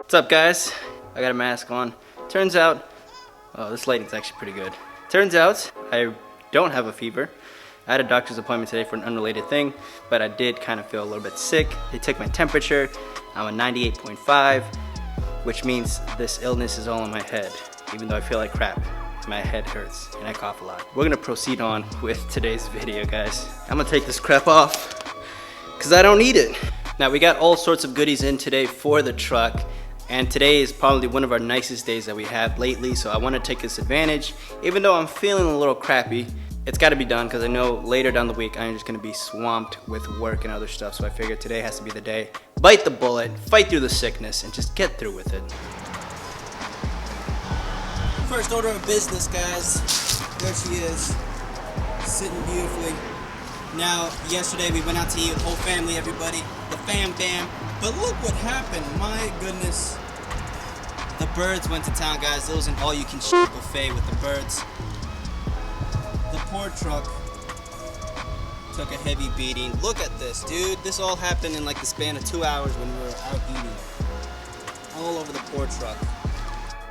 What's up, guys? I got a mask on. Turns out, oh, this lighting's actually pretty good. Turns out I don't have a fever. I had a doctor's appointment today for an unrelated thing, but I did kind of feel a little bit sick. They took my temperature. I'm a 98.5, which means this illness is all in my head, even though I feel like crap. My head hurts and I cough a lot. We're gonna proceed on with today's video, guys. I'm gonna take this crap off because I don't need it. Now, we got all sorts of goodies in today for the truck, and today is probably one of our nicest days that we had lately, so I want to take this advantage. Even though I'm feeling a little crappy, it's got to be done because I know later down the week I'm just going to be swamped with work and other stuff, so I figured today has to be the day. Bite the bullet, fight through the sickness, and just get through with it. First order of business, guys. There she is, sitting beautifully. Now, yesterday we went out to eat with the whole family, everybody, the fam bam. But look what happened, my goodness. The birds went to town, guys. It was an all-you-can-shit buffet with the birds. The poor truck took a heavy beating. Look at this, dude. This all happened in like the span of 2 hours when we were out eating. All over the poor truck.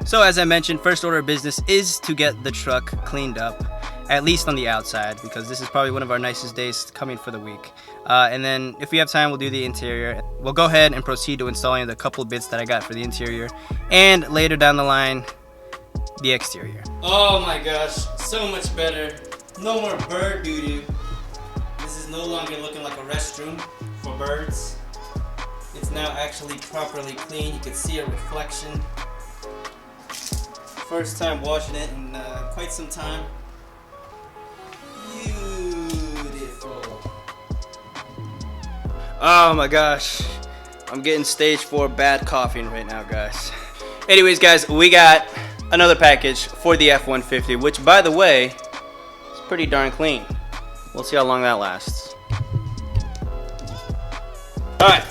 So as I mentioned, first order of business is to get the truck cleaned up, at least on the outside, because this is probably one of our nicest days coming for the week. And then if we have time, we'll do the interior. We'll go ahead and proceed to installing the couple bits that I got for the interior, and later down the line, the exterior. Oh my gosh, so much better. No more bird doo-doo. This is no longer looking like a restroom for birds. It's now actually properly clean. You can see a reflection. First time washing it in quite some time. Beautiful. Oh my gosh. I'm getting stage 4 bad coughing right now, guys. Anyways, guys, we got another package for the F150, which, by the way, is pretty darn clean. We'll see how long that lasts. Alright,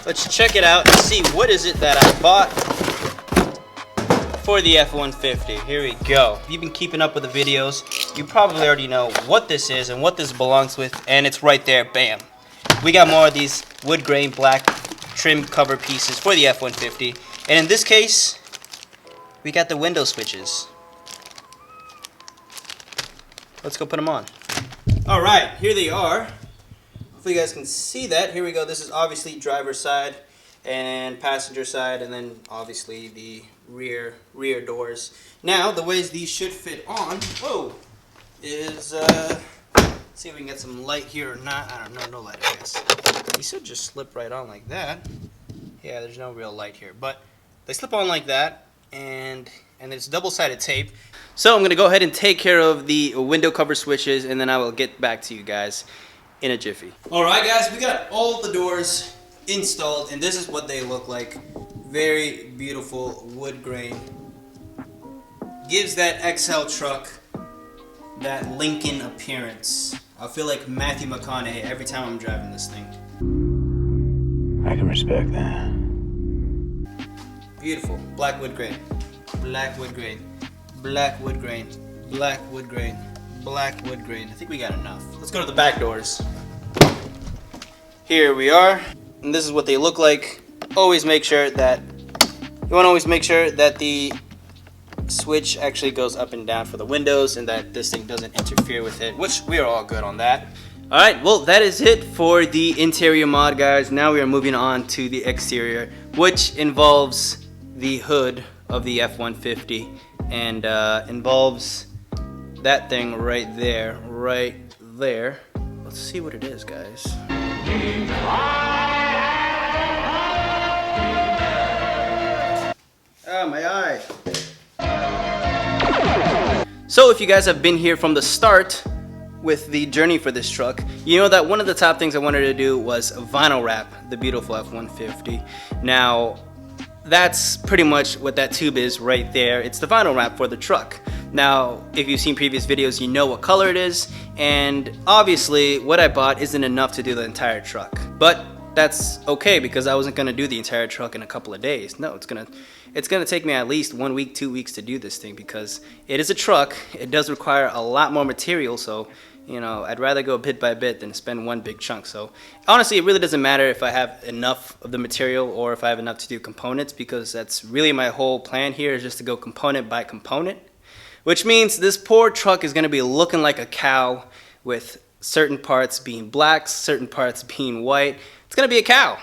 let's check it out and see what is it that I bought for the F150. Here we go. If you've been keeping up with the videos, you probably already know what this is and what this belongs with, and it's right there, bam. We got more of these wood grain black trim cover pieces for the F150, and in this case, we got the window switches. Let's go put them on. All right, here they are. Hopefully you guys can see that. Here we go. This is obviously driver's side and passenger side, and then obviously the rear doors. Now, the ways these should fit on, is see if we can get some light here or not. I don't know, no light, I guess. These should just slip right on like that. Yeah, there's no real light here, but they slip on like that, and it's double-sided tape. So I'm gonna go ahead and take care of the window cover switches, and then I will get back to you guys in a jiffy. All right, guys, we got all the doors installed, and this is what they look like. Very beautiful wood grain. Gives that XL truck that Lincoln appearance. I feel like Matthew McConaughey every time I'm driving this thing. I can respect that. Beautiful. Black wood grain. Black wood grain. Black wood grain. Black wood grain. Black wood grain. I think we got enough. Let's go to the back doors. Here we are. And this is what they look like. Always make sure that the switch actually goes up and down for the windows, and that this thing doesn't interfere with it, which we are all good on that. Alright, well, that is it for the interior mod, guys. Now we are moving on to the exterior, which involves the hood of the F150, and involves that thing right there. Let's see what it is, guys. Ah, my eye. So if you guys have been here from the start with the journey for this truck, you know that one of the top things I wanted to do was vinyl wrap the beautiful F150. Now, that's pretty much what that tube is right there. It's the vinyl wrap for the truck. Now, if you've seen previous videos, you know what color it is, and obviously what I bought isn't enough to do the entire truck. But that's okay, because I wasn't gonna do the entire truck in a couple of days. No, it's gonna take me at least 1 week, 2 weeks to do this thing, because it is a truck. It does require a lot more material, so you know, I'd rather go bit by bit than spend one big chunk. So honestly, it really doesn't matter if I have enough of the material or if I have enough to do components, because that's really my whole plan here, is just to go component by component, which means this poor truck is going to be looking like a cow, with certain parts being black, certain parts being white. It's going to be a cow.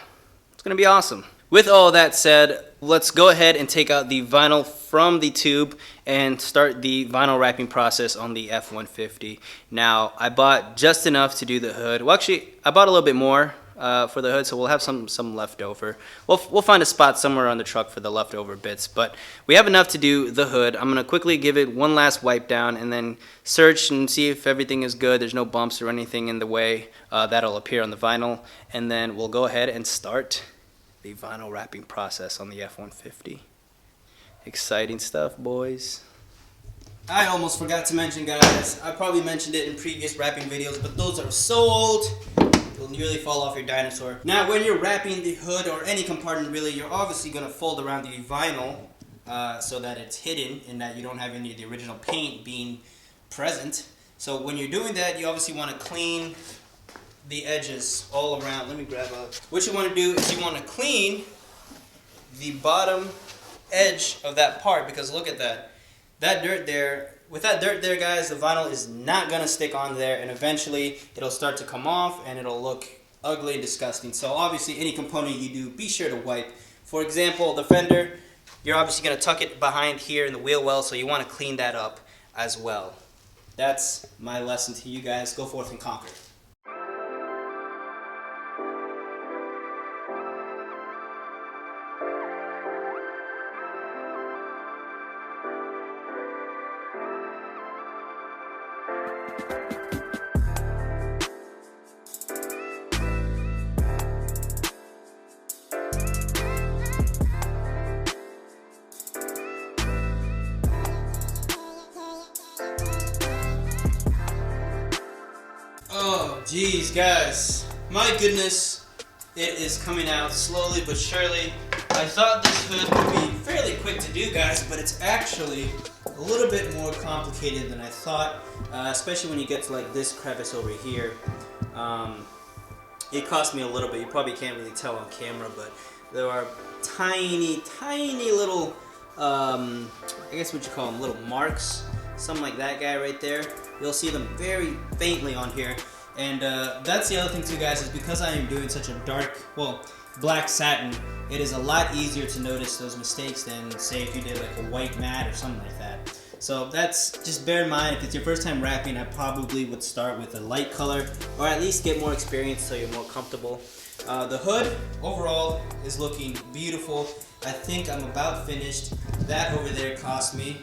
It's going to be awesome. With all that said, let's go ahead and take out the vinyl from the tube and start the vinyl wrapping process on the F150. Now, I bought just enough to do the hood. Well, actually, I bought a little bit more for the hood, so we'll have some left over. We'll find a spot somewhere on the truck for the leftover bits, but we have enough to do the hood. I'm going to quickly give it one last wipe down and then search and see if everything is good. There's no bumps or anything in the way that'll appear on the vinyl, and then we'll go ahead and start the vinyl wrapping process on the F150. Exciting stuff, boys. I almost forgot to mention, guys, I probably mentioned it in previous wrapping videos, but those are so old, you'll nearly fall off your dinosaur. Now, when you're wrapping the hood or any compartment really, you're obviously going to fold around the vinyl so that it's hidden and that you don't have any of the original paint being present. So when you're doing that, you obviously want to clean the edges all around. Let me grab a... What you want to do is you want to clean the bottom edge of that part, because look at that. That dirt there, with that dirt there, guys, the vinyl is not going to stick on there, and eventually it'll start to come off and it'll look ugly and disgusting. So obviously any component you do, be sure to wipe. For example, the fender, you're obviously going to tuck it behind here in the wheel well, so you want to clean that up as well. That's my lesson to you guys. Go forth and conquer. Oh, geez, guys. My goodness, it is coming out slowly but surely. I thought this hood would be fairly quick to do, guys, but it's actually a little bit more complicated than I thought, especially when you get to like this crevice over here. It cost me a little bit. You probably can't really tell on camera, but there are tiny, tiny little, I guess what you call them, little marks. Something like that guy right there. You'll see them very faintly on here. And that's the other thing too, guys, is because I am doing such a dark, well, black satin, it is a lot easier to notice those mistakes than, say, if you did like a white matte or something like that. So that's, just bear in mind, if it's your first time wrapping, I probably would start with a light color, or at least get more experience so you're more comfortable. The hood, overall, is looking beautiful. I think I'm about finished. That over there cost me,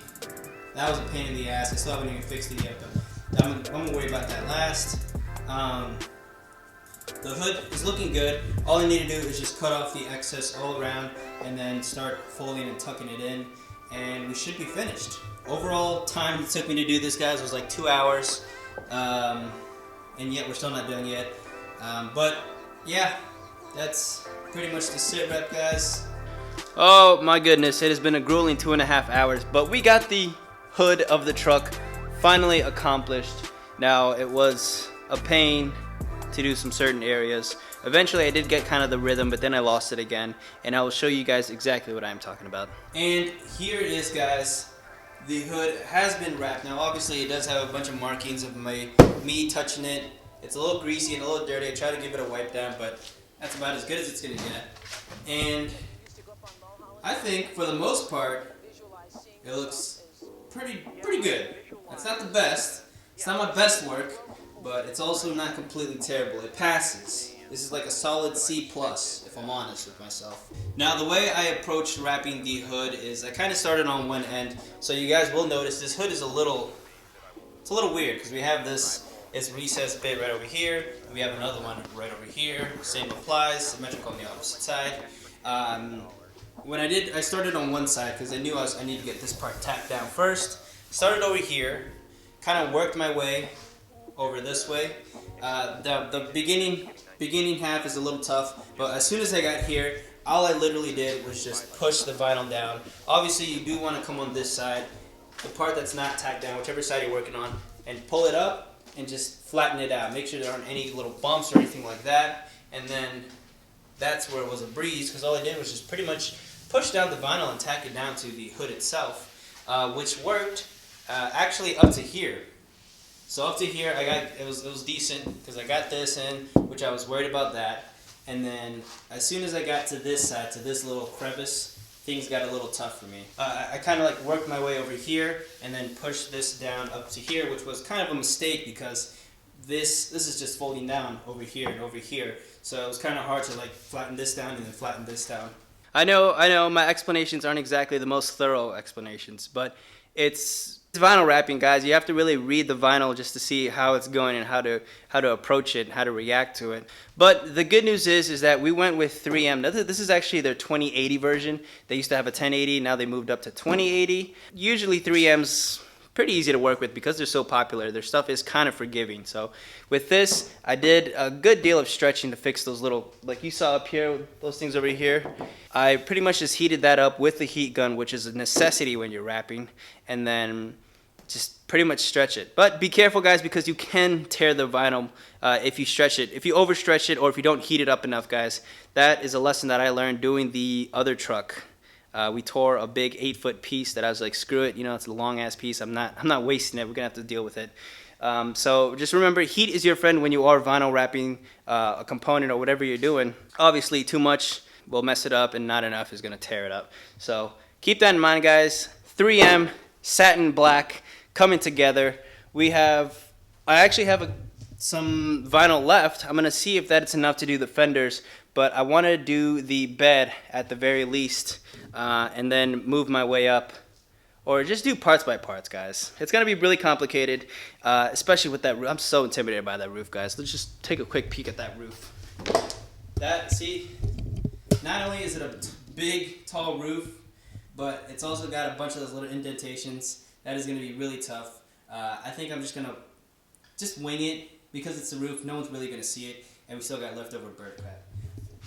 that was a pain in the ass. I still haven't even fixed it yet, but I'm gonna worry about that last. The hood is looking good. All I need to do is just cut off the excess all around and then start folding and tucking it in, and we should be finished. Overall time it took me to do this, guys, was like 2 hours, and yet we're still not done yet. But yeah, that's pretty much the sit rep, guys. Oh my goodness, it has been a grueling 2.5 hours, but we got the hood of the truck finally accomplished. Now, it was a pain to do some certain areas. Eventually I did get kind of the rhythm, but then I lost it again, and I will show you guys exactly what I'm talking about. And here it is, guys. The hood has been wrapped. Now obviously it does have a bunch of markings of me touching it. It's a little greasy and a little dirty. I tried to give it a wipe down, but that's about as good as it's gonna get. And I think for the most part it looks pretty good. It's not the best. It's not my best work, but it's also not completely terrible. It passes. This is like a solid C+, if I'm honest with myself. Now, the way I approached wrapping the hood is I kind of started on one end. So you guys will notice this hood is a little weird, because we have this recessed bit right over here. And we have another one right over here. Same applies, symmetrical on the opposite side. When I started on one side because I knew I need to get this part tacked down first. Started over here, kind of worked my way over this way. The beginning half is a little tough, but as soon as I got here, all I literally did was just push the vinyl down. Obviously, you do want to come on this side, the part that's not tacked down, whichever side you're working on, and pull it up, and just flatten it out. Make sure there aren't any little bumps or anything like that. And then that's where it was a breeze, because all I did was just pretty much push down the vinyl and tack it down to the hood itself, which worked actually up to here. So up to here, it was decent because I got this in, which I was worried about that. And then as soon as I got to this side, to this little crevice, things got a little tough for me. I kind of like worked my way over here and then pushed this down up to here, which was kind of a mistake because this is just folding down over here and over here. So it was kind of hard to like flatten this down and then flatten this down. I know, my explanations aren't exactly the most thorough explanations, but it's vinyl wrapping, guys. You have to really read the vinyl just to see how it's going and how to approach it, how to react to it. But the good news is that we went with 3M. Now, this is actually their 2080 version. They used to have a 1080, now they moved up to 2080. Usually 3M's pretty easy to work with because they're so popular. Their stuff is kind of forgiving. So with this, I did a good deal of stretching to fix those little, like you saw up here, those things over here. I pretty much just heated that up with the heat gun, which is a necessity when you're wrapping, and then just pretty much stretch it. But be careful, guys, because you can tear the vinyl if you stretch it. If you overstretch it or if you don't heat it up enough, guys. That is a lesson that I learned doing the other truck. We tore a big 8-foot piece that I was like, screw it, you know, it's a long ass piece. I'm not wasting it. We're gonna have to deal with it. So just remember, heat is your friend when you are vinyl wrapping a component or whatever you're doing. Obviously, too much will mess it up, and not enough is gonna tear it up. So keep that in mind, guys. 3M satin black coming together. I actually have some vinyl left. I'm gonna see if that's enough to do the fenders, but I want to do the bed at the very least, and then move my way up, or just do parts by parts, guys. It's gonna be really complicated, especially with that roof. I'm so intimidated by that roof, guys. Let's just take a quick peek at that roof. See, not only is it a big, tall roof, but it's also got a bunch of those little indentations. That is gonna be really tough. I think I'm just gonna wing it because it's a roof. No one's really gonna see it, and we still got leftover bird crap.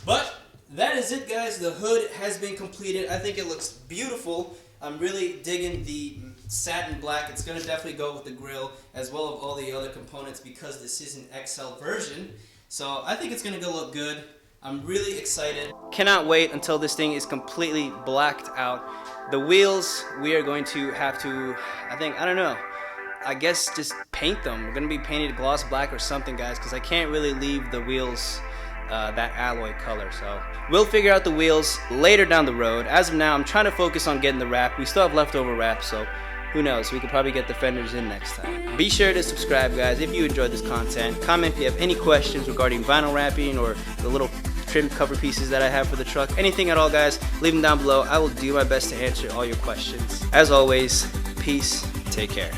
But that is it, guys. The hood has been completed. I think it looks beautiful. I'm really digging the satin black. It's going to definitely go with the grill as well as all the other components because this is an XL version. So I think it's going to go look good. I'm really excited. Cannot wait until this thing is completely blacked out. The wheels, we are going to have to, I guess just paint them. We're going to be painted gloss black or something, guys, because I can't really leave the wheels that alloy color. So we'll figure out the wheels later down the road. As of now, I'm trying to focus on getting the wrap. We still have leftover wrap, so who knows, we could probably get the fenders in next time. Be sure to subscribe, guys, if you enjoyed this content. Comment if you have any questions regarding vinyl wrapping or the little trim cover pieces that I have for the truck. Anything at all, guys, leave them down below. I will do my best to answer all your questions. As always, peace, take care.